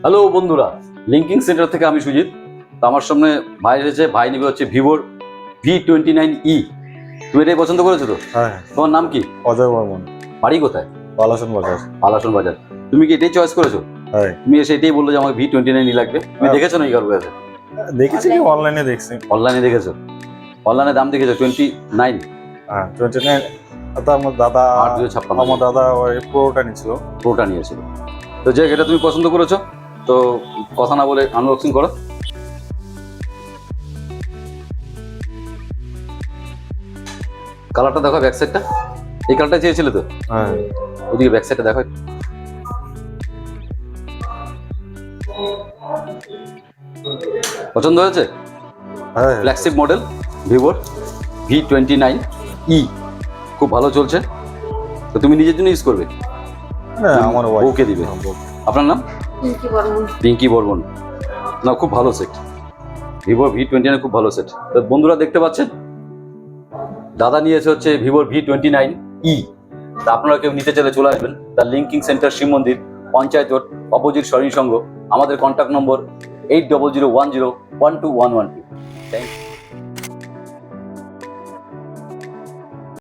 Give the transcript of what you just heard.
Hello বন্ধুরা, linking centre থেকে আমি সুজিত। তো আমার সামনে ভাই এসেছে, ভাই নেবে হচ্ছে ভিভোর V29E। তুমি এটাই পছন্দ করেছো তো? হ্যাঁ। তোমার নাম কি? অজয় বর্মন। বাড়ি কোথায়? পালাসন বাজার। পালাসন বাজার। তুমি কি এটাই চয়েস করেছো? হ্যাঁ। তুমি এসে এটাই বললো যে আমাকে V29E লাগবে। তুমি দেখেছো না এই কারো কাছে? দেখেছি কি অনলাইনে দেখছি। অনলাইনে দেখেছো? অনলাইনে দাম দেখেছো 29? হ্যাঁ 29। তো আমার দাদা 8,256 আমার দাদা ওই প্রোটা নিয়েছিল। প্রোটা নিয়েছিল। তো যাই হোক, এটা তুমি পছন্দ করেছো তো কথা না বলে আনবক্সিং করো। কালারটা দেখো, ব্যাক সাইডটা এই কালারটা চেয়েছিলে তো? হ্যাঁ। ওদিকে ব্যাক সাইডটা দেখো। পছন্দ হয়েছে? হ্যাঁ। ফ্ল্যাগশিপ মডেল ভিভোর V29E, খুব ভালো চলছে। তো তুমি নিজের জন্য ইউজ করবে? হ্যাঁ আমার বউকে দিবে। আপনার নাম? পিঙ্কি বর্মন। না, খুব ভালো সেট, ভিভোর V29 খুব ভালো সেট। তো বন্ধুরা দেখতে পাচ্ছেন, দাদা নিয়েছে হচ্ছে ভিভোর V29E। তা আপনারা কেউ নিতে চাইলে চলে আসবেন। তার লিঙ্কিং সেন্টার শিব মন্দির, পঞ্চায়েত রোড, অপোজিট স্বর্ণী সংঘ। আমাদের কন্ট্যাক্ট নম্বর 8001012112। Thank you.